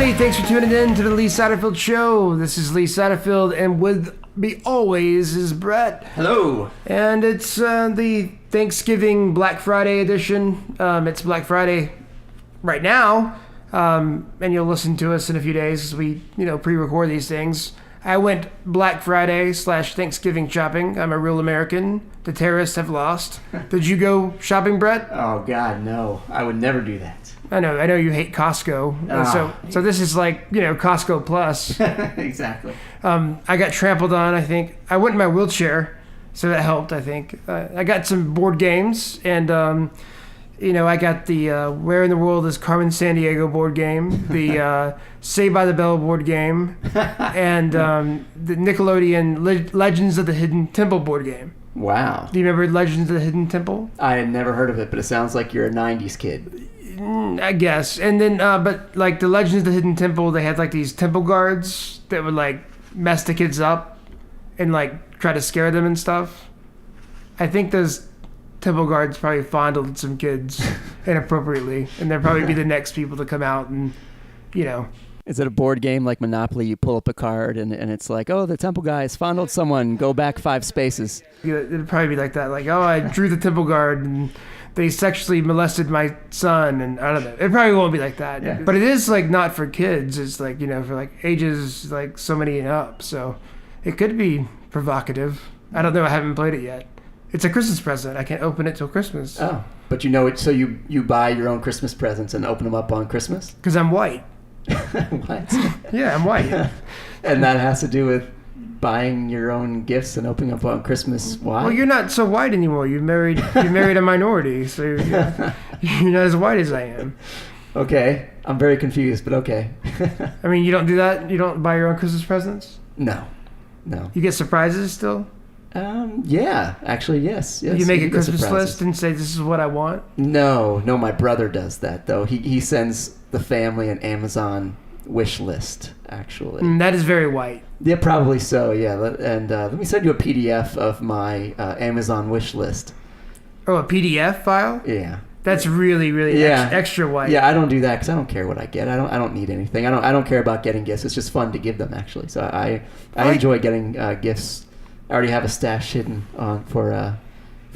Hey, thanks for tuning in to the Lee Satterfield Show. This is Lee Satterfield, and with me always is Brett. Hello. And it's the Thanksgiving Black Friday edition. It's Black Friday right now, and you'll listen to us in a few days as we, pre-record these things. I went Black Friday / Thanksgiving shopping. I'm a real American. The terrorists have lost. Did you go shopping, Brett? Oh, God, no. I would never do that. I know you hate Costco. So this is like, Costco plus. Exactly. I got trampled on, I think. I went in my wheelchair, so that helped, I think. I got some board games, and, I got the Where in the World is Carmen Sandiego board game, the Saved by the Bell board game, and the Nickelodeon Legends of the Hidden Temple board game. Wow. Do you remember Legends of the Hidden Temple? I had never heard of it, but it sounds like you're a 90s kid. I guess. And then, but like the Legends of the Hidden Temple, they had like these temple guards that would like mess the kids up and like try to scare them and stuff. I think those temple guards probably fondled some kids inappropriately, and they'll probably be the next people to come out and, Is it a board game like Monopoly? You pull up a card and it's like, oh, the temple guy has fondled someone. Go back 5 spaces. It'd probably be like that. Like, oh, I drew the temple guard and they sexually molested my son, and I don't know. It probably won't be like that. Yeah. But it is like not for kids. It's like, for like ages like so many and up. So it could be provocative. I don't know. I haven't played it yet. It's a Christmas present. I can't open it till Christmas. Oh, but it. So you buy your own Christmas presents and open them up on Christmas? Because I'm white. What? Yeah, I'm white. And that has to do with buying your own gifts and opening up on Christmas. Why? Well, you're not so white anymore. You married a minority, so you're not as white as I am. Okay, I'm very confused, but okay. I mean, you don't do that? You don't buy your own Christmas presents? No. You get surprises still? Yeah, actually, yes. You make a Christmas list and say, this is what I want? No, my brother does that, though. He sends the family an Amazon wish list, actually. That is very white. Yeah, probably so, yeah. And let me send you a PDF of my Amazon wish list. Oh, a PDF file? Yeah. That's really, really extra white. Yeah, I don't do that because I don't care what I get. I don't need anything. I don't care about getting gifts. It's just fun to give them, actually. So I enjoy getting gifts. I already have a stash hidden for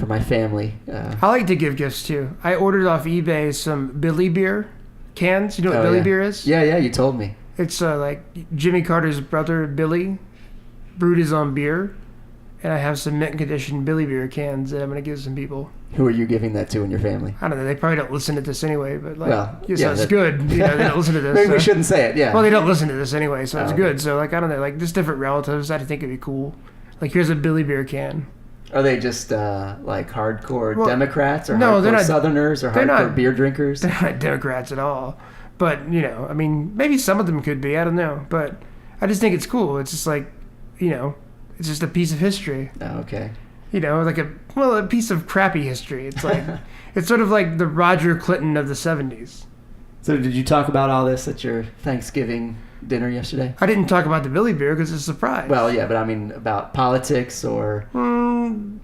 my family. I like to give gifts too. I ordered off eBay some Billy beer cans. You know what Billy beer is? Yeah, you told me. It's like Jimmy Carter's brother Billy brewed his own beer, and I have some mint condition Billy beer cans that I'm gonna give some people. Who are you giving that to in your family? I don't know. They probably don't listen to this anyway, but it's good. They don't listen to this. Maybe we shouldn't say it. Yeah. Well, they don't listen to this anyway, so it's good. So I don't know. Just different relatives. I think it'd be cool. Here's a Billy beer can. Are they just hardcore Democrats or they're not, Southerners or hardcore beer drinkers? They're not Democrats at all. But, maybe some of them could be. I don't know. But I just think it's cool. It's just it's just a piece of history. Oh, okay. A piece of crappy history. It's like, it's sort of like the Roger Clinton of the 70s. So did you talk about all this at your Thanksgiving dinner yesterday? I didn't talk about the Billy beer because it's a surprise. Well, yeah, but I mean about politics or...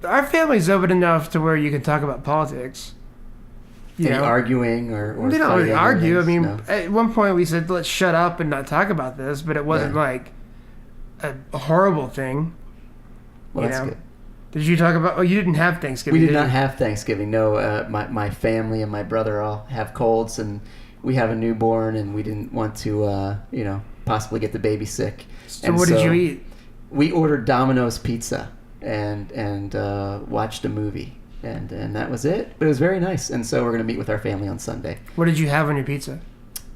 our family's open enough to where you can talk about politics. Any arguing or they don't really argue. No. At one point we said, let's shut up and not talk about this, but it wasn't like a horrible thing. Well, that's good. Did you talk about... Oh, you didn't have Thanksgiving, We did not have Thanksgiving, no. My family and my brother all have colds, and we have a newborn, and we didn't want to, possibly get the baby sick. So what did you eat? We ordered Domino's pizza and watched a movie, and that was it. But it was very nice, and so we're going to meet with our family on Sunday. What did you have on your pizza?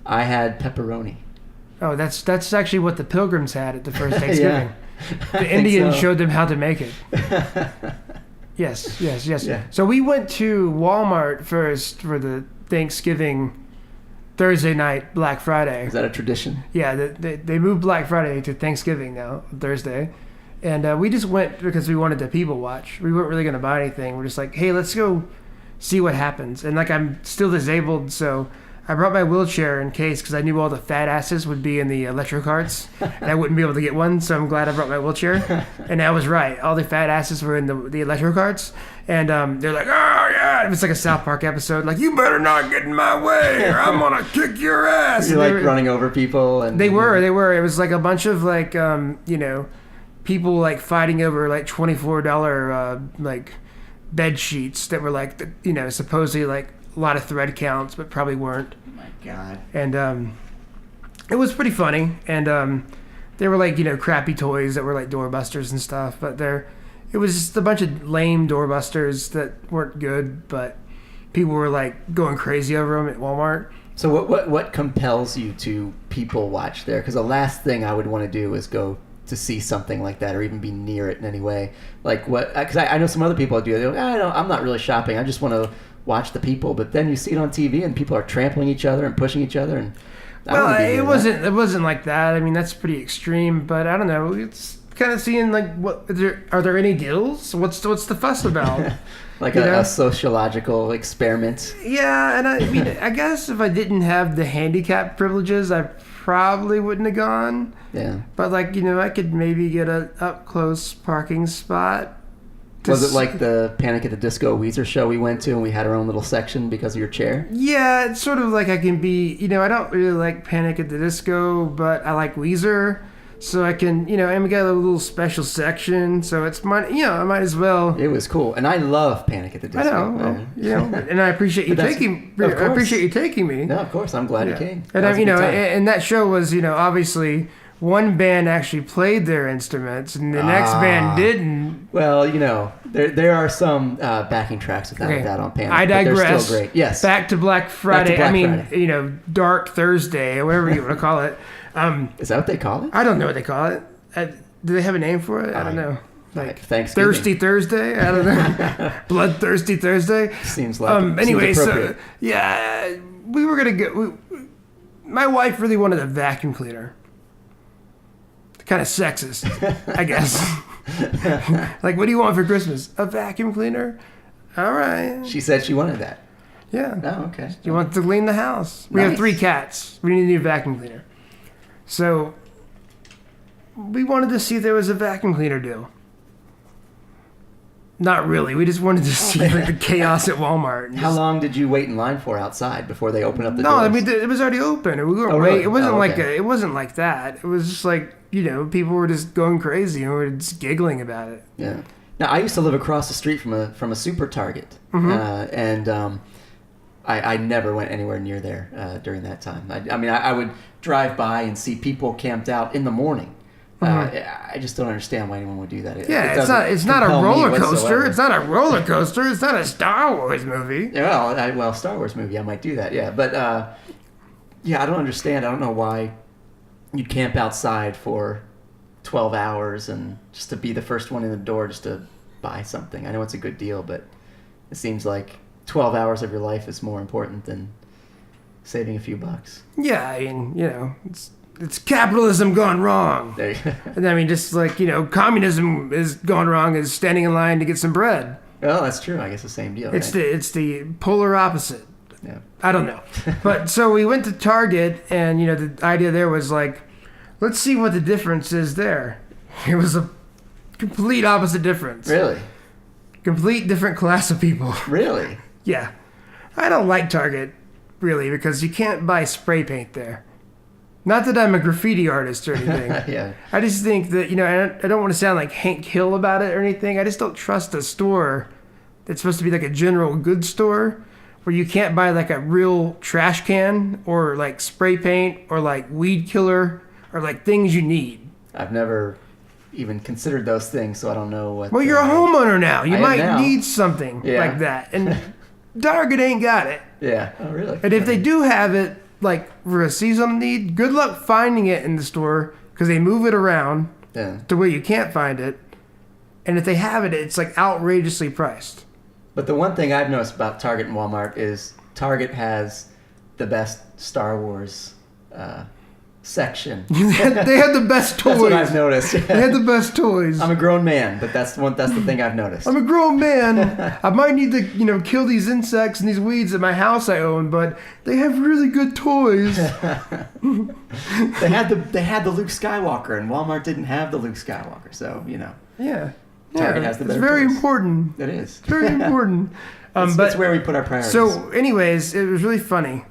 I had pepperoni. Oh, that's actually what the Pilgrims had at the first Thanksgiving. The Indians showed them how to make it. Yes. Yeah. So we went to Walmart first for the Thanksgiving Thursday night, Black Friday. Is that a tradition? Yeah, they moved Black Friday to Thanksgiving now, Thursday. And we just went because we wanted to people watch. We weren't really going to buy anything. We're just like, hey, let's go see what happens. And I'm still disabled, so I brought my wheelchair in case because I knew all the fat asses would be in the electro carts and I wouldn't be able to get one, so I'm glad I brought my wheelchair. And I was right. All the fat asses were in the electro carts, and they're like, oh yeah, If it's like a South Park episode, like, you better not get in my way or I'm going to kick your ass. You're like running over people. And They were. It was like a bunch of like, people like fighting over like $24 like bed sheets that were like, supposedly like a lot of thread counts, but probably weren't. Oh my God. And it was pretty funny. And they were like, crappy toys that were like doorbusters and stuff, but it was just a bunch of lame doorbusters that weren't good, but people were like going crazy over them at Walmart. So what compels you to people watch there? Because the last thing I would want to do is go to see something like that or even be near it in any way. Like what? Because I know some other people do. They're like, I'm not really shopping. I just want to watch the people. But then you see it on TV and people are trampling each other and pushing each other. And it wasn't like that. I mean, that's pretty extreme. But I don't know. It's kind of seeing like are there any deals? What's the fuss about? Like a sociological experiment. Yeah, and I mean, I guess if I didn't have the handicap privileges, I probably wouldn't have gone. Yeah. But like, I could maybe get a up close parking spot. Was it like the Panic at the Disco Weezer show we went to and we had our own little section because of your chair? Yeah, it's sort of like I can be, I don't really like Panic at the Disco, but I like Weezer. So I can, and we got a little special section, so it's I might as well. It was cool, and I love Panic at the Disco. I know, and I appreciate you taking. I appreciate you taking me. No, of course, I'm glad you came. And and that show was, obviously one band actually played their instruments, and the next band didn't. Well, there are some backing tracks without a doubt on Panic. I digress. But they're still great. Yes. Back to Black Friday. Friday. Dark Thursday, or whatever you want to call it. Is that what they call it? I don't know what they call it. Do they have a name for it? I don't know. Like Thanksgiving. Thirsty Thursday? I don't know. Bloodthirsty Thursday? Seems like anyway, seems appropriate. We were going to go... my wife really wanted a vacuum cleaner. Kind of sexist, I guess. Like, what do you want for Christmas? A vacuum cleaner? All right. She said she wanted that. Yeah. Oh, okay. She wants to clean the house. We have 3 cats. We need a new vacuum cleaner. So, we wanted to see if there was a vacuum cleaner deal. Not really. We just wanted to see like the chaos at Walmart. How long did you wait in line for outside before they opened up the doors? No, I mean it was already open. We weren't really? It wasn't it wasn't like that. It was just like people were just going crazy and we were just giggling about it. Yeah. Now I used to live across the street from a super Target, and I never went anywhere near there during that time. I would drive by and see people camped out in the morning. I just don't understand why anyone would do that. It's not a roller coaster. It's not a roller coaster. It's not a Star Wars movie. Well, Star Wars movie, I might do that. Yeah, but I don't understand. I don't know why you'd camp outside for 12 hours and just to be the first one in the door just to buy something. I know it's a good deal, but it seems like 12 hours of your life is more important than saving a few bucks. Yeah, I mean, it's capitalism gone wrong. And I mean, just like, communism is gone wrong is standing in line to get some bread. Well, that's true. I guess the same deal. It's the polar opposite. Yeah. I don't know. But so we went to Target and, the idea there was like, let's see what the difference is there. It was a complete opposite difference. Really? Complete different class of people. Really? Yeah. I don't like Target, really, because you can't buy spray paint there. Not that I'm a graffiti artist or anything. Yeah. I just think that, I don't want to sound like Hank Hill about it or anything. I just don't trust a store that's supposed to be like a general goods store where you can't buy like a real trash can or like spray paint or like weed killer or like things you need. I've never even considered those things, so I don't know what... Well, you're a homeowner now. You might need something like that. And Target ain't got it. Yeah. Oh, really? And if they do have it, like for a seasonal need, good luck finding it in the store because they move it around to where you can't find it. And if they have it, it's like outrageously priced. But the one thing I've noticed about Target and Walmart is Target has the best Star Wars section. They had the best toys. That's what I've noticed. They had the best toys. I'm a grown man, but that's the thing I've noticed. I'm a grown man. I might need to, kill these insects and these weeds at my house I own, but they have really good toys. They had the Luke Skywalker, and Walmart didn't have the Luke Skywalker, so Yeah. Target has the better It's very toys. important. It is. It's very important. That's where we put our priorities. So, anyways, it was really funny.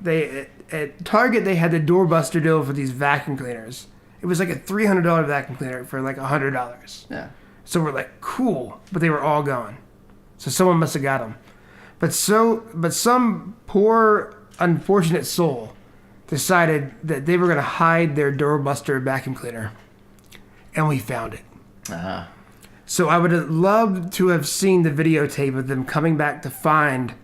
At Target, they had the doorbuster deal for these vacuum cleaners. It was like a $300 vacuum cleaner for like $100. Yeah. So we're like, cool, but they were all gone. So someone must have got them. But some poor, unfortunate soul decided that they were going to hide their doorbuster vacuum cleaner, and we found it. Uh-huh. So I would have loved to have seen the videotape of them coming back to find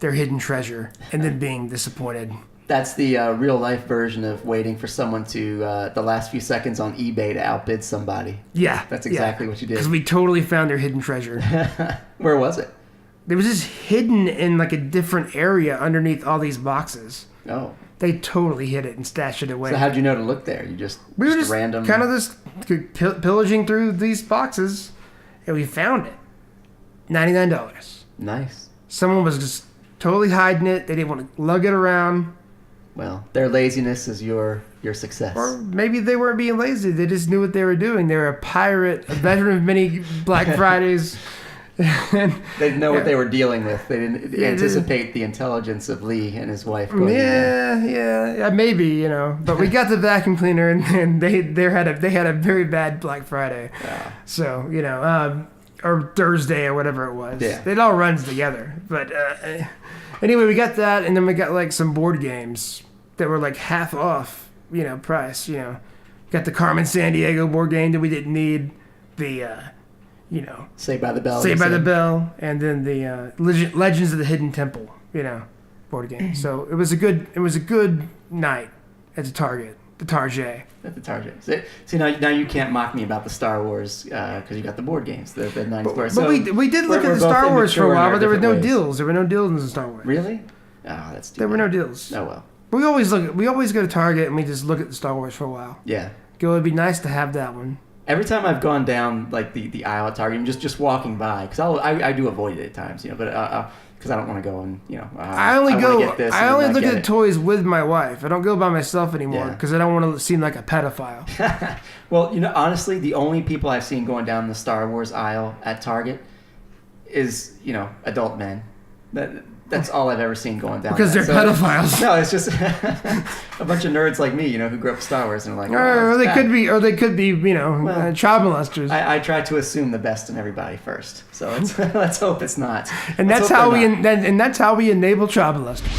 their hidden treasure and then being disappointed. That's the real life version of waiting for someone to the last few seconds on eBay to outbid somebody. Yeah. That's exactly what you did. Because we totally found their hidden treasure. Where was it? It was just hidden in like a different area underneath all these boxes. Oh. They totally hid it and stashed it away. So how'd you know to look there? You just We were just random kind of just pillaging through these boxes, and we found it. $99. Nice. Someone was just totally hiding it. They didn't want to lug it around. Well, their laziness is your success. Or maybe they weren't being lazy. They just knew what they were doing. They were a pirate, a veteran of many Black Fridays. They didn't know what they were dealing with. They didn't anticipate the intelligence of Lee and his wife going in there. Yeah, maybe, you know. But we got the vacuum cleaner, and they had a very bad Black Friday. Yeah. So, you know, or Thursday or whatever it was. Yeah. It all runs together. But anyway, we got that, and then we got like some board games that were like half off, you know, price. You know, got the Carmen Sandiego board game that we didn't need. The you know, Saved by the Bell. Saved by the Bell, and then the Legends of the Hidden Temple, you know, board game. So it was a good night at the Target, the Target. At the Target. See now you can't mock me about the Star Wars because you got the board games, the 9 Square. But we did look at the Star Wars for a while, but there were no deals. There were no deals in the Star Wars. Really? Oh, that's too There were bad. no deals. Oh well. We always go to Target and we just look at the Star Wars for a while. Yeah. Go, it'd be nice to have that one. Every time I've gone down like the aisle at Target, I'm just walking by because I do avoid it at times, you know, but because I don't want to go and you know. I only look at toys with my wife. I don't go by myself anymore because I don't want to seem like a pedophile. Well, you know, honestly, the only people I've seen going down the Star Wars aisle at Target is, you know, adult men. That's all I've ever seen going down. Because they're pedophiles. No, it's just a bunch of nerds like me, you know, who grew up with Star Wars and are like, or they could be, you know, child molesters. I try to assume the best in everybody first, so let's hope it's not. And that's how we enable child molesters.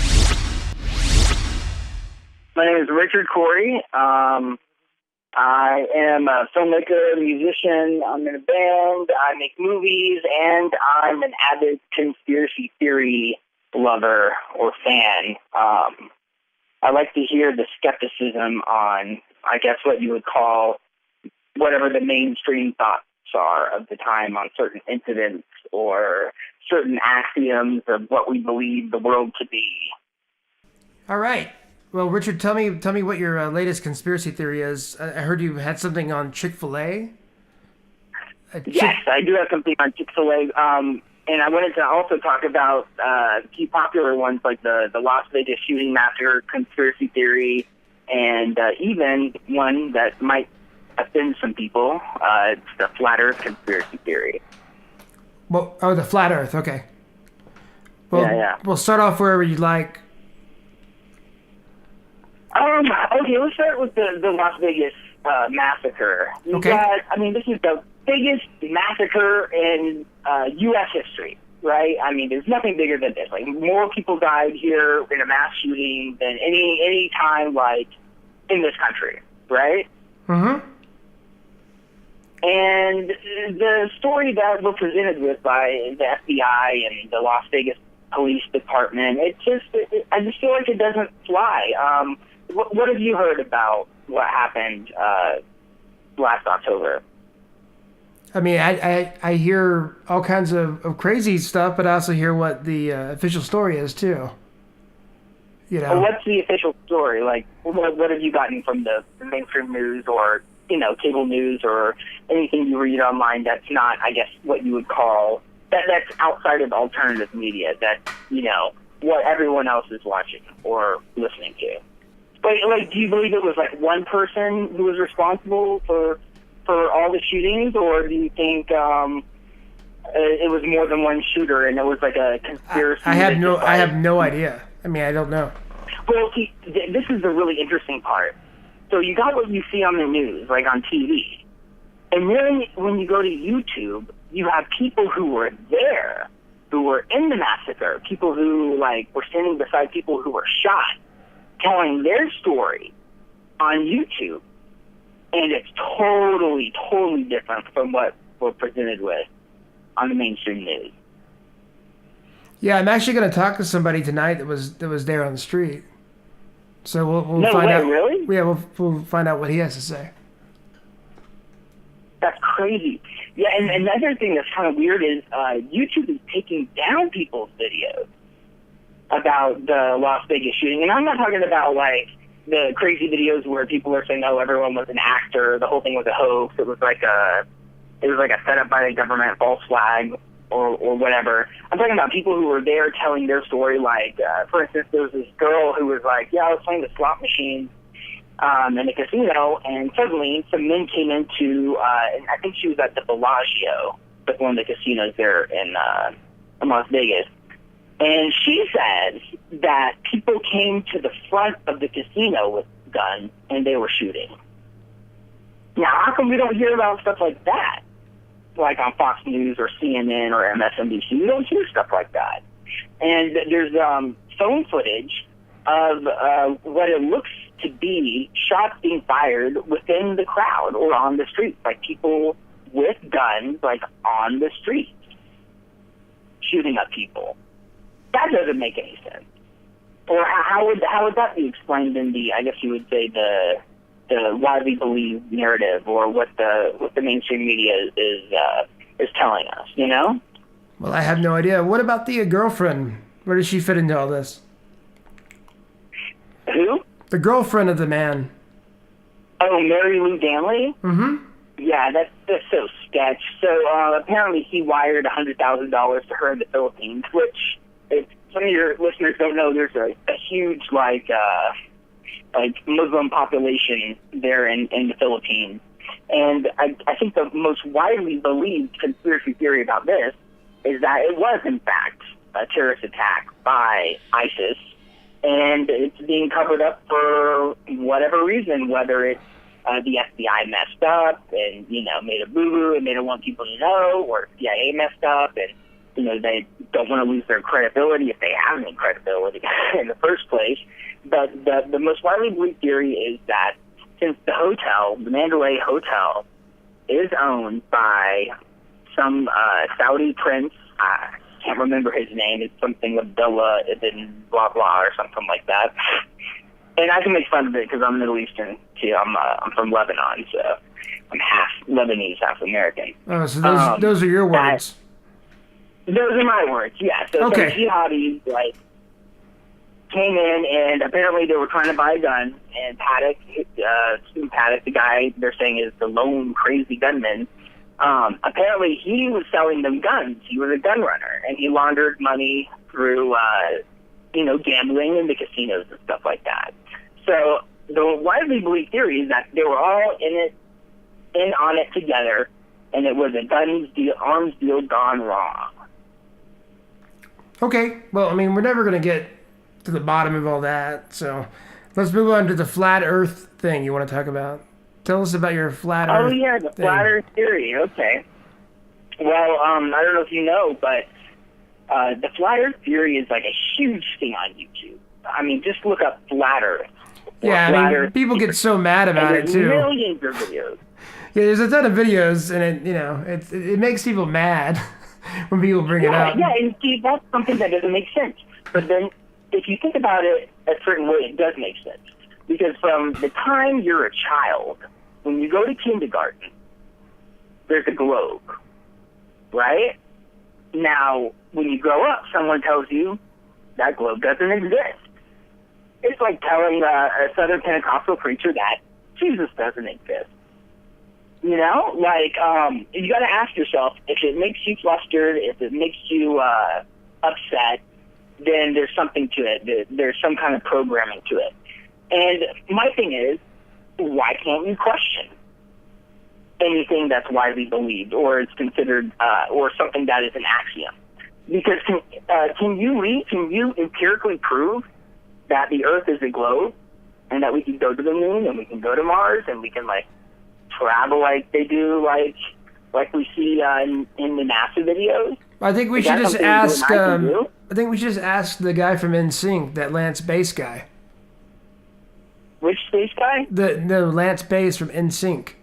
My name is Richard Corey. I am a filmmaker, musician. I'm in a band. I make movies, and I'm an avid conspiracy theory lover or fan. I like to hear the skepticism on, I guess, what you would call whatever the mainstream thoughts are of the time on certain incidents or certain axioms of what we believe the world to be. All right. Well, Richard, tell me what your latest conspiracy theory is. I heard you had something on Chick-fil-A. Yes, I do have something on Chick-fil-A. And I wanted to also talk about a few popular ones like the Las Vegas shooting massacre conspiracy theory, and even one that might offend some people. It's the Flat Earth conspiracy theory. Well, the Flat Earth, okay. Well, yeah. We'll start off wherever you'd like. Okay, let's start with the Las Vegas massacre. Okay. This is the biggest massacre in U.S. history, right? I mean, there's nothing bigger than this. Like, more people died here in a mass shooting than any time, like, in this country, right? Mm-hmm. And the story that we're presented with by the FBI and the Las Vegas Police Department, I just feel like it doesn't fly. What have you heard about what happened last October? I mean, I hear all kinds of crazy stuff, but I also hear what the official story is, too. You know? Well, what's the official story? Like, what have you gotten from the mainstream news or, you know, cable news or anything you read online that's not, I guess, what you would call, that's outside of alternative media, that, you know, what everyone else is watching or listening to? Like, do you believe it was, like, one person who was responsible for all the shootings, or do you think it was more than one shooter, and it was like a conspiracy. I have no idea. I mean, I don't know. Well, see, this is the really interesting part. So you got what you see on the news, like on TV. And then when you go to YouTube, you have people who were there, who were in the massacre, people who, like, were standing beside people who were shot, telling their story on YouTube. And it's totally, totally different from what we're presented with on the mainstream news. Yeah, I'm actually going to talk to somebody tonight that was there on the street. So we'll No find way, out. really? Yeah, we'll find out what he has to say. That's crazy. Yeah, and another thing that's kind of weird is YouTube is taking down people's videos about the Las Vegas shooting. And I'm not talking about, like, the crazy videos where people are saying, oh, everyone was an actor, the whole thing was a hoax, it was like a setup by the government, false flag, or whatever. I'm talking about people who were there telling their story, like, for instance, there was this girl who was like, yeah, I was playing the slot machine in a casino, and suddenly some men came into, and I think she was at the Bellagio, like one of the casinos there in Las Vegas. And she says that people came to the front of the casino with guns and they were shooting. Now, how come we don't hear about stuff like that? Like on Fox News or CNN or MSNBC. We don't hear stuff like that. And there's phone footage of what it looks to be shots being fired within the crowd or on the street, like people with guns, like on the street, shooting at people. That doesn't make any sense. Or how would that be explained in the, I guess you would say, the widely believed narrative, or what the mainstream media is telling us, you know? Well, I have no idea. What about the girlfriend? Where does she fit into all this? Who? The girlfriend of the man. Oh, Mary Lou Danley? Mm-hmm. Yeah, that's so sketch. So apparently he wired $100,000 to her in the Philippines, which, if some of your listeners don't know, there's a huge like Muslim population there in the Philippines. And I think the most widely believed conspiracy theory about this is that it was, in fact, a terrorist attack by ISIS, and it's being covered up for whatever reason, whether it's the FBI messed up and, you know, made a boo-boo and they don't want people to know, or CIA messed up and, you know, they don't want to lose their credibility if they have any credibility in the first place. But the most widely believed theory is that since the hotel, the Mandalay Hotel, is owned by some Saudi prince, I can't remember his name, it's something Abdullah ibn blah blah or something like that. And I can make fun of it because I'm Middle Eastern too. I'm from Lebanon, so I'm half Lebanese, half American. Oh, so those are your words. Those are my words, yeah. So okay. Some jihadis came in, and apparently they were trying to buy a gun, and Paddock, Stu Paddock, the guy they're saying is the lone crazy gunman, apparently he was selling them guns. He was a gun runner, and he laundered money through, gambling in the casinos and stuff like that. So the widely believed theory is that they were all in on it together, and it was a arms deal gone wrong. Okay, well, I mean, we're never going to get to the bottom of all that, so let's move on to the flat Earth thing you want to talk about. Tell us about your flat Earth thing. Oh, yeah, the flat Earth theory, okay. Well, I don't know if you know, but the flat Earth theory is like a huge thing on YouTube. I mean, just look up flat Earth. Yeah, I mean, people get so mad about it, too. Millions of videos. Yeah, there's a ton of videos, and it makes people mad when people bring it up. Yeah, and see, that's something that doesn't make sense. But then, if you think about it a certain way, it does make sense. Because from the time you're a child, when you go to kindergarten, there's a globe, right? Now, when you grow up, someone tells you that globe doesn't exist. It's like telling a Southern Pentecostal preacher that Jesus doesn't exist. You know? Like, you got to ask yourself, if it makes you flustered, if it makes you upset, then there's something to it. There's some kind of programming to it. And my thing is, why can't you question? anything that's widely believed or is considered or something that is an axiom. Because can you empirically prove that the Earth is a globe and that we can go to the moon and we can go to Mars and we can like travel like they do like we see in the NASA videos? I think we should just ask. I think we should just ask the guy from NSYNC, that Lance Bass guy. Which space guy? No, Lance Bass from NSYNC.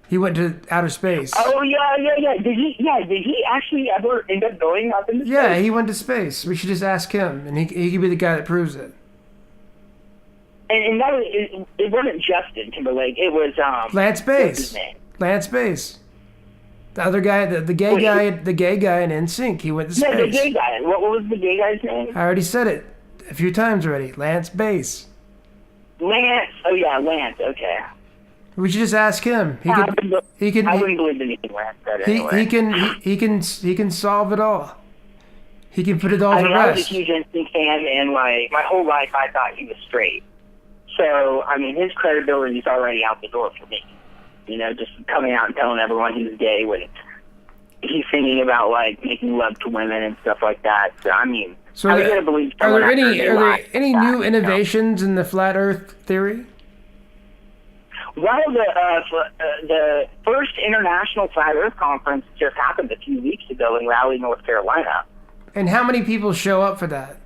He went to outer space. Oh yeah. Did he actually ever end up going up into space? Yeah, he went to space. We should just ask him, and he could be the guy that proves it. And that was, it wasn't Justin Timberlake. It was Lance Bass. What's his name? Lance Bass. The other guy, the gay guy in NSYNC. He went to space. Yeah, the gay guy. What was the gay guy's name? I already said it a few times already. Lance Bass. Lance. Oh yeah, Lance. Okay. We should just ask him. I wouldn't believe anything Lance said anyway. He can solve it all. He can put it all to I was a rest. huge NSYNC fan, and like my whole life I thought he was straight. So I mean, his credibility is already out the door for me. You know, just coming out and telling everyone he's gay when he's thinking about like making love to women and stuff like that. So I mean, So are there any new innovations in the flat Earth theory? Well, the first International Flat Earth Conference just happened a few weeks ago in Raleigh, North Carolina. And how many people show up for that?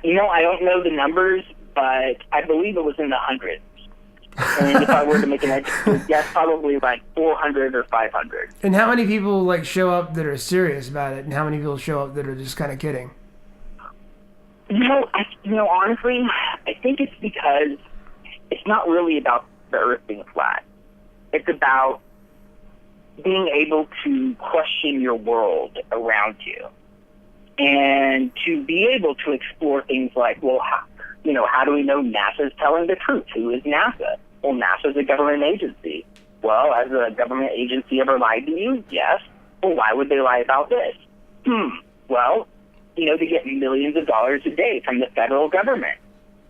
You know, I don't know the numbers, but I believe it was in the hundreds. And if I were to make an educated guess, probably like 400 or 500. And how many people like show up that are serious about it, and how many people show up that are just kind of kidding? You know, honestly, I think it's because it's not really about the Earth being flat. It's about being able to question your world around you, and to be able to explore things like, well, how do we know NASA's telling the truth? Who is NASA? Well, NASA's a government agency. Well, has a government agency ever lied to you? Yes. Well, why would they lie about this? Well, they get millions of dollars a day from the federal government.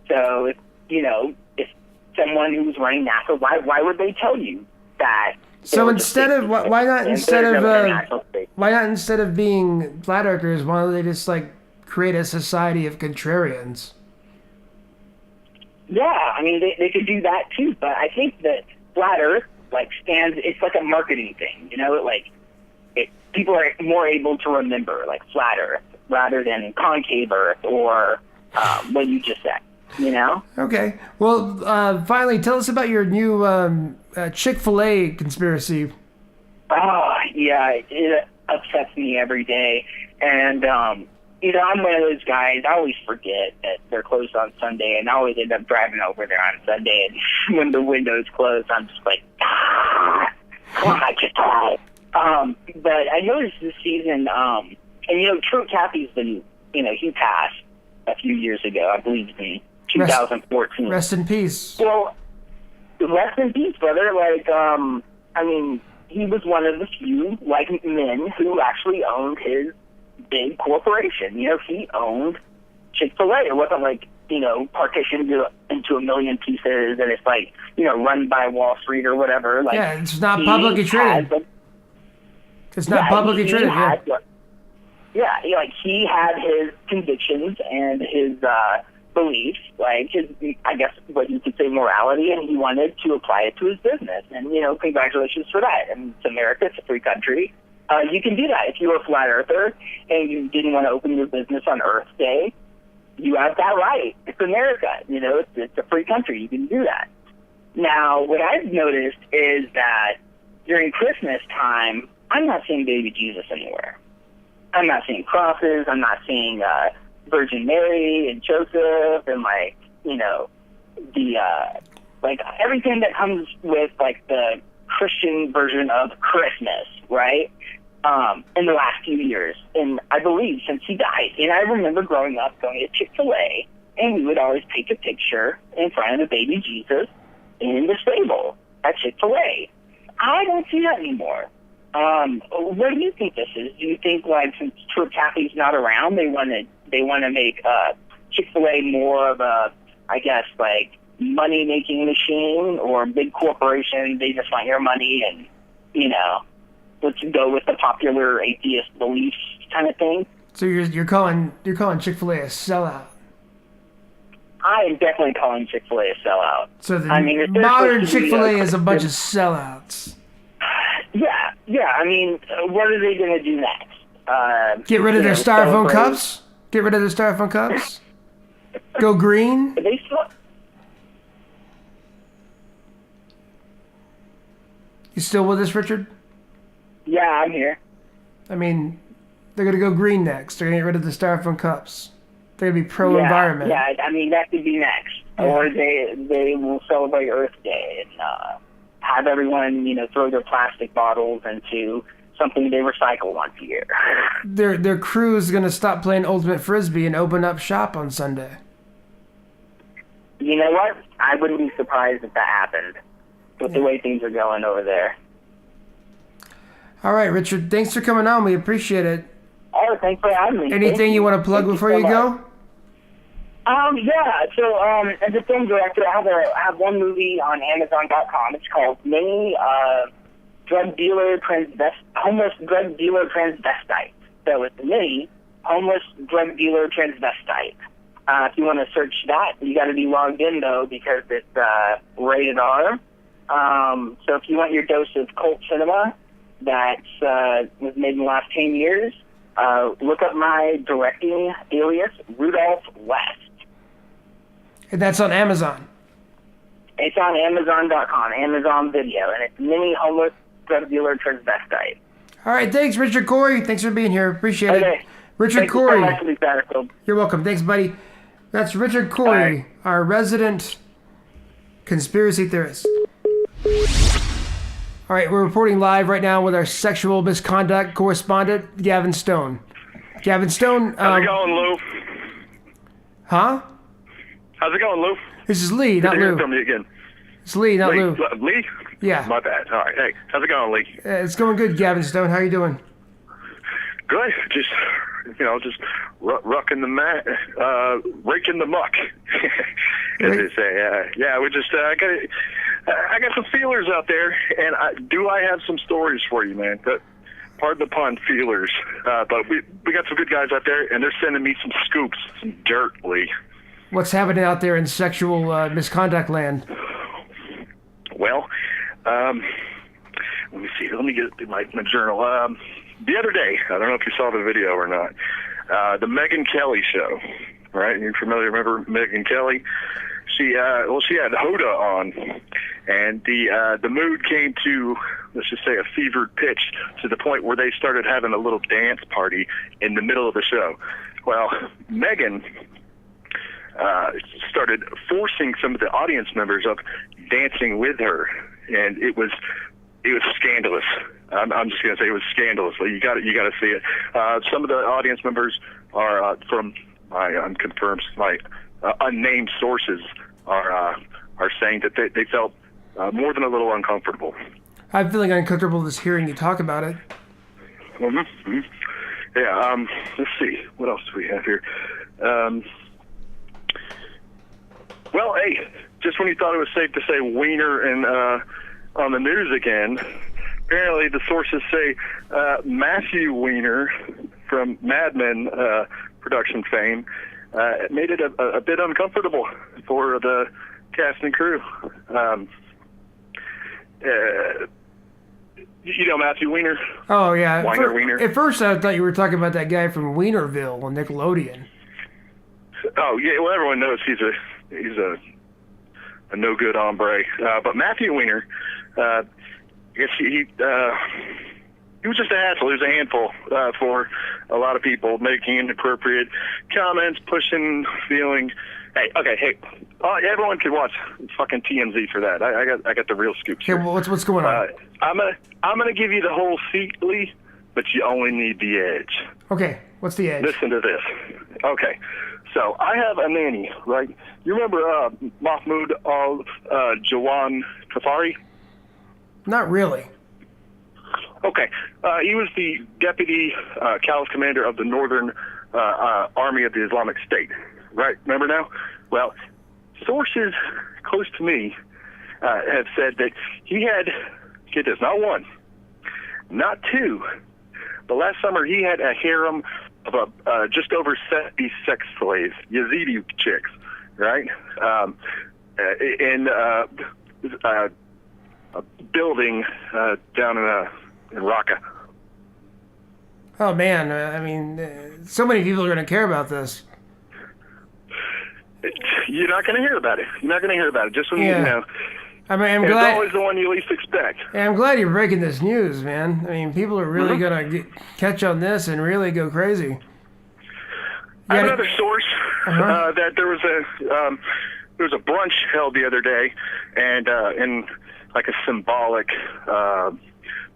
So, if someone who's running NASA, why would they tell you that? So why not instead of being flat earthers, why don't they just like create a society of contrarians? Yeah, I mean they could do that too, but I think that flat Earth it's like a marketing thing, people are more able to remember like flat Earth rather than concave Earth or what you just said. Okay. Well, finally, tell us about your new Chick-fil-A conspiracy. Oh, yeah, it upsets me every day. And, I'm one of those guys, I always forget that they're closed on Sunday, and I always end up driving over there on Sunday, and when the window's closed, I'm just like, come on, Chick-fil-A. But I noticed this season, and, True Cappy's been, he passed a few years ago, I believe in 2014. Rest in peace. Well, rest in peace, brother. He was one of the few, men who actually owned his big corporation. He owned Chick-fil-A. It wasn't partitioned into a million pieces and it's run by Wall Street or whatever. It's not publicly traded. It's not publicly traded, yeah. He had his convictions and his beliefs, I guess what you could say morality, and he wanted to apply it to his business. And, congratulations for that. And it's America, it's a free country. You can do that. If you were a flat earther and you didn't want to open your business on Earth Day, you have that right. It's America. It's a free country. You can do that. Now, what I've noticed is that during Christmas time, I'm not seeing baby Jesus anywhere. I'm not seeing crosses. I'm not seeing Virgin Mary and Joseph and everything that comes with the Christian version of Christmas, right? In the last few years, and I believe since he died. And I remember growing up going to Chick-fil-A, and we would always take a picture in front of the baby Jesus in the stable at Chick-fil-A. I don't see that anymore. What do you think this is? Do you think since True Cappy's not around, they want to make Chick-fil-A more of a, I guess money-making machine or big corporation. They just want your money and, let's go with the popular atheist beliefs kind of thing. So you're calling Chick-fil-A a sellout. I am definitely calling Chick-fil-A a sellout. So modern Chick-fil-A is a bunch of sellouts. Yeah. I mean, what are they going to do next? Get rid of their styrofoam cups? Get rid of their styrofoam cups? Go green? They still... You still with us, Richard? Yeah, I'm here. I mean, they're going to go green next. They're going to get rid of the styrofoam cups. They're going to be pro-environment. Yeah, I mean, that could be next. Yeah. Or they will celebrate Earth Day and have everyone, throw their plastic bottles into something they recycle once a year. Their crew is going to stop playing Ultimate Frisbee and open up shop on Sunday. You know what? I wouldn't be surprised if that happened with the way things are going over there. All right, Richard. Thanks for coming on. We appreciate it. Oh, thanks for having me. Anything you want to plug before you go? Yeah. So, as a film director, I have one movie on Amazon.com. It's called Mini Homeless Drug Dealer Transvestite. So it's Mini Homeless Drug Dealer Transvestite. If you want to search that, you got to be logged in though because it's rated R. So if you want your dose of cult cinema that was made in the last 10 years, look up my directing alias, Rudolph West. And that's on Amazon. It's on Amazon.com, Amazon Video, and it's Mini Homeless Drug Dealer Transvestite. All right, thanks, Richard Corey. Thanks for being here. Appreciate it. Richard Corey. Thank you so much, Satterfield. You're welcome. Thanks, buddy. That's Richard Corey, our resident conspiracy theorist. All right, we're reporting live right now with our sexual misconduct correspondent, Gavin Stone. Gavin Stone. How's it going, Lou? Huh? How's it going, Lou? This is Lee, not Lou. Tell me again. It's Lee, not Lou. Lee? Yeah. My bad. All right. Hey, how's it going, Lee? It's going good, Gavin Stone. How you doing? Good. Just rucking the mat, raking the muck, as they say. We just I got some feelers out there, and I have some stories for you, man. Pardon the pun, feelers. But we got some good guys out there, and they're sending me some scoops, some dirt, Lee. What's happening out there in sexual misconduct land? Well, let me see. Let me get my journal. The other day, I don't know if you saw the video or not, the Megyn Kelly show, right? You're familiar, remember Megyn Kelly? She had Hoda on, and the mood came to, let's just say, a fevered pitch to the point where they started having a little dance party in the middle of the show. Well, Megyn started forcing some of the audience members up dancing with her, and it was scandalous. I'm just going to say it was scandalous. You got to see it. Some of the audience members are from my unnamed sources are saying that they felt more than a little uncomfortable. I'm feeling uncomfortable just hearing you talk about it. Mm-hmm. Yeah. Let's see. What else do we have here? Well, hey, just when you thought it was safe to say wiener and on the news again, apparently the sources say Matthew Weiner from Mad Men production fame made it a bit uncomfortable for the cast and crew. You know Matthew Weiner? Oh, yeah. Weiner. At first, I thought you were talking about that guy from Weinerville on Nickelodeon. Oh, yeah. Well, everyone knows he's a no good hombre. But Matthew Weiner, I guess he was just a hassle. He was a handful for a lot of people, making inappropriate comments, pushing, feeling. Hey, everyone can watch fucking TMZ for that. I got the real scoops here. Okay, well, what's going on? I'm gonna give you the whole seat, Lee, but you only need the edge. Okay, what's the edge? Listen to this. Okay, so I have a nanny, right? You remember Mahmoud al-Jawan Kafari? Not really. Okay, he was the deputy caliph commander of the Northern Army of the Islamic State, right? Remember now? Well, sources close to me have said that he had, get this, not one, not two, but last summer he had a harem of just over 70 sex slaves, Yazidi chicks, right? In a building down in Raqqa. Oh man, I mean, so many people are going to care about this. You're not going to hear about it. You're not going to hear about it. Just when you know. I mean, I'm it's glad. Always the one you least expect. I'm glad you're breaking this news, man. I mean, people are really going to catch on this and really go crazy. I have another source that there was a brunch held the other day, and in like a symbolic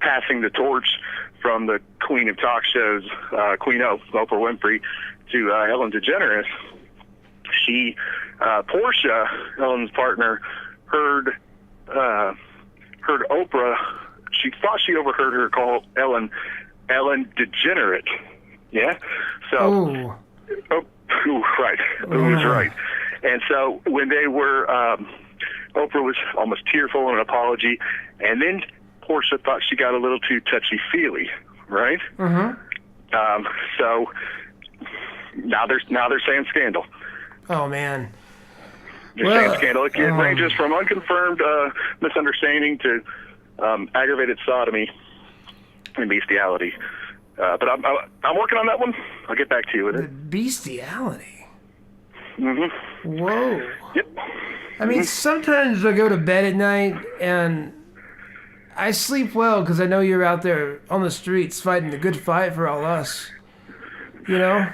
passing the torch from the queen of talk shows, Queen Oprah Winfrey, to Ellen DeGeneres. She, Portia, Ellen's partner, heard Oprah. She thought she overheard her call Ellen Degenerate. Yeah. So. Right. It was right. And so when they were, Oprah was almost tearful in an apology, and then Portia thought she got a little too touchy-feely, right? So now they're saying scandal. Oh man. They're saying scandal. It ranges from unconfirmed misunderstanding to aggravated sodomy and bestiality. But I'm working on that one. I'll get back to you with it. Bestiality. Mm-hmm. Whoa. Yep. I mean, sometimes I go to bed at night and I sleep well because I know you're out there on the streets fighting the good fight for all us. You know?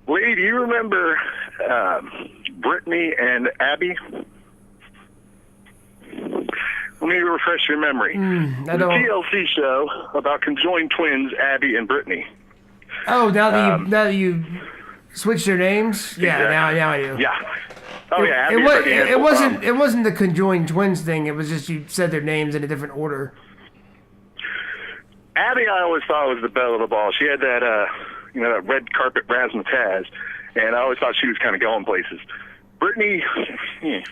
Lee, do you remember Brittany and Abby? Let me refresh your memory. I The don't. TLC show about conjoined twins, Abby and Brittany. Oh, now that you switched their names, yeah, Exactly. now I do. Yeah. Oh yeah. Abby and Brittany had It wasn't the conjoined twins thing. It was just you said their names in a different order. Abby, I always thought was the belle of the ball. She had that that red carpet razzmatazz, and I always thought she was kind of going places. Brittany, there's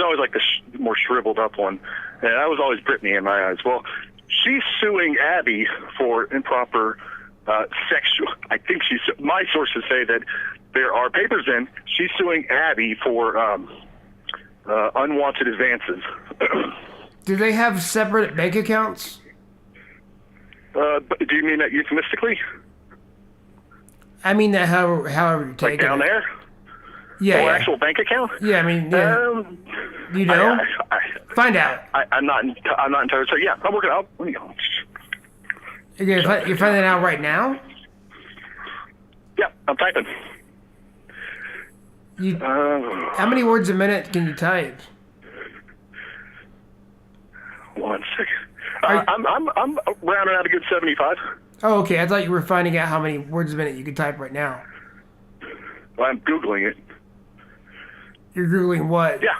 always like the more shriveled up one, and that was always Brittany in my eyes. Well, she's suing Abby for improper sexual. I think my sources say that there are papers in. She's suing Abby for unwanted advances. Do they have separate bank accounts? But do you mean that euphemistically? I mean that however you take Like down it. there? Yeah, Or yeah. actual bank account? Yeah, I mean, yeah. You know? Find out. I'm not entirely sure. Yeah, I'm working out. You're finding that out right now? Yeah, I'm typing. How many words a minute can you type? 1 second. I'm rounding out a good 75. Oh, okay. I thought you were finding out how many words a minute you could type right now. Well, I'm Googling it. You're Googling what? Yeah.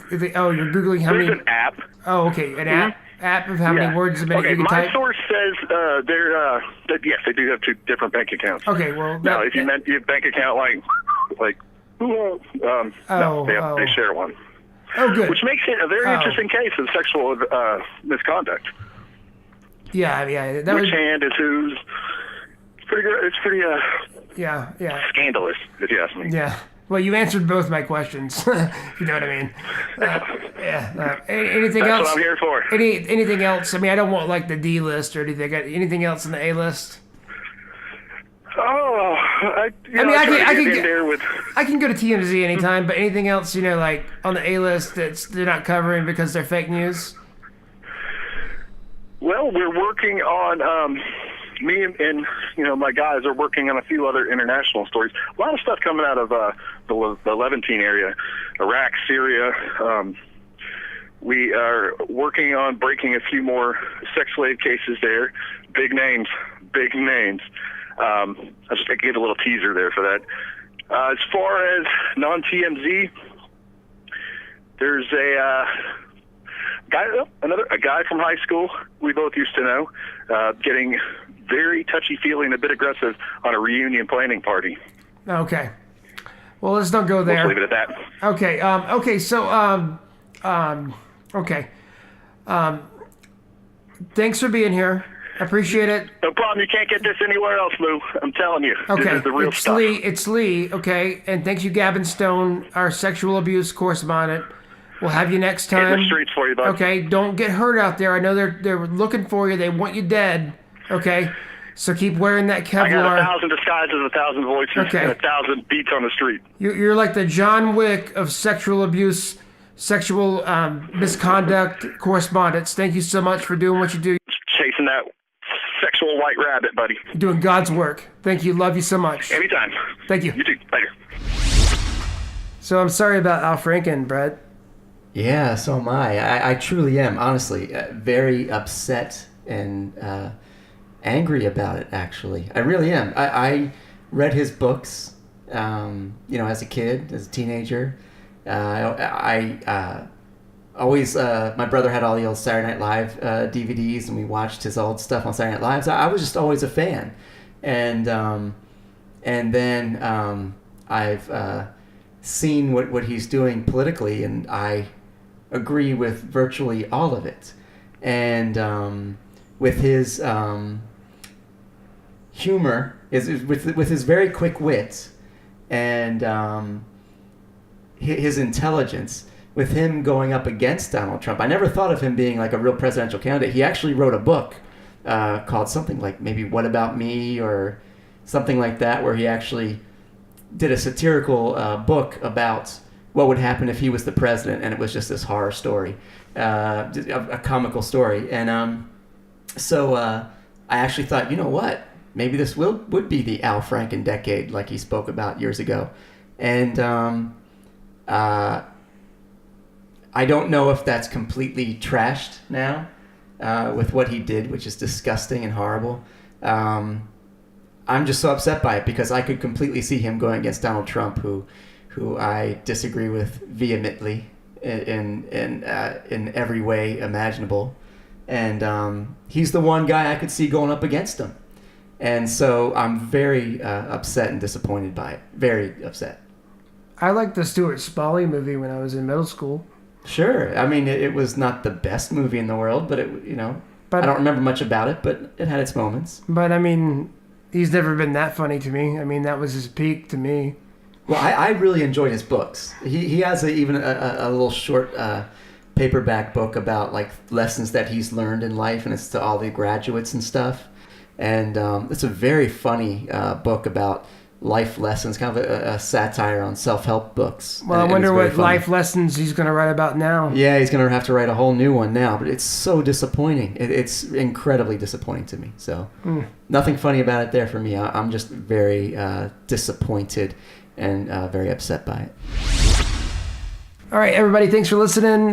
You're Googling how There's many... an app. Oh, okay. An app of how many words a minute you can my type? source says yes, they do have two different bank accounts. Okay, well... No, if you meant your bank account they share one. Oh, good. Which makes it a very interesting case of sexual misconduct. Yeah. Which hand is whose? It's pretty good. It's pretty Yeah. scandalous, if you ask me. Yeah. Well, you answered both my questions. If you know what I mean. Anything That's else? what I'm here for. Anything else? I mean, I don't want like the D list or anything. Anything else in the A list? Oh, I can go to TMZ anytime, but anything else, like on the A list they're not covering because they're fake news? Well, we're working on, me and my guys are working on a few other international stories. A lot of stuff coming out of the Levantine area, Iraq, Syria. We are working on breaking a few more sex slave cases there. Big names. I'll just give a little teaser there for that. As far as non-TMZ, there's a guy from high school we both used to know, getting very touchy-feely and a bit aggressive on a reunion planning party. Okay. Well, let's not go We'll there. just leave it at that. Okay. Okay. Thanks for being here. I appreciate it. No problem. You can't get this anywhere else, Lou. I'm telling you. Okay. This is the real stuff. It's Lee. Okay. And thanks you, Gavin Stone, our sexual abuse correspondent. We'll have you next Hit time. the streets for you, bud. Okay. Don't get hurt out there. I know they're looking for you. They want you dead. Okay. So keep wearing that Kevlar. I got 1,000 disguises, 1,000 voices, Okay. and 1,000 beats on the street. You're like the John Wick of sexual abuse, sexual misconduct correspondence. Thank you so much for doing what you do. Chasing that sexual white rabbit, buddy. You're doing God's work. Thank you. Love you so much. Anytime. Thank you. You too. Later. So I'm sorry about Al Franken, Brett. Yeah, so am I. I truly am, honestly, very upset and angry about it, actually. I really am. I read his books, as a kid, as a teenager. I always, my brother had all the old Saturday Night Live DVDs, and we watched his old stuff on Saturday Night Live. So I was just always a fan. And then I've seen what he's doing politically, and I agree with virtually all of it. And with his humor, with his very quick wit, and his intelligence, with him going up against Donald Trump. I never thought of him being like a real presidential candidate. He actually wrote a book called something like maybe What About Me or something like that, where he actually did a satirical book about what would happen if he was the president, and it was just this horror story, a comical story. And so I actually thought, you know what? Maybe this would be the Al Franken decade, like he spoke about years ago. And I don't know if that's completely trashed now with what he did, which is disgusting and horrible. I'm just so upset by it because I could completely see him going against Donald Trump, who I disagree with vehemently in every way imaginable. And he's the one guy I could see going up against him. And so I'm very upset and disappointed by it. Very upset. I liked the Stuart Spally movie when I was in middle school. Sure. I mean, it was not the best movie in the world, but I don't remember much about it, but it had its moments. But I mean, he's never been that funny to me. I mean, that was his peak to me. Well, I really enjoyed his books. He has even a little short paperback book about like lessons that he's learned in life, and it's to all the graduates and stuff. And it's a very funny book about life lessons, kind of a satire on self-help books. Well, I wonder what life lessons he's going to write about now. Yeah, he's going to have to write a whole new one now, but it's so disappointing. It's incredibly disappointing to me. So nothing funny about it there for me. I'm just very disappointed and very upset by it. All right, everybody, thanks for listening.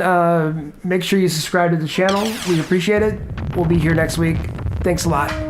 Make sure you subscribe to the channel. We appreciate it. We'll be here next week. Thanks a lot.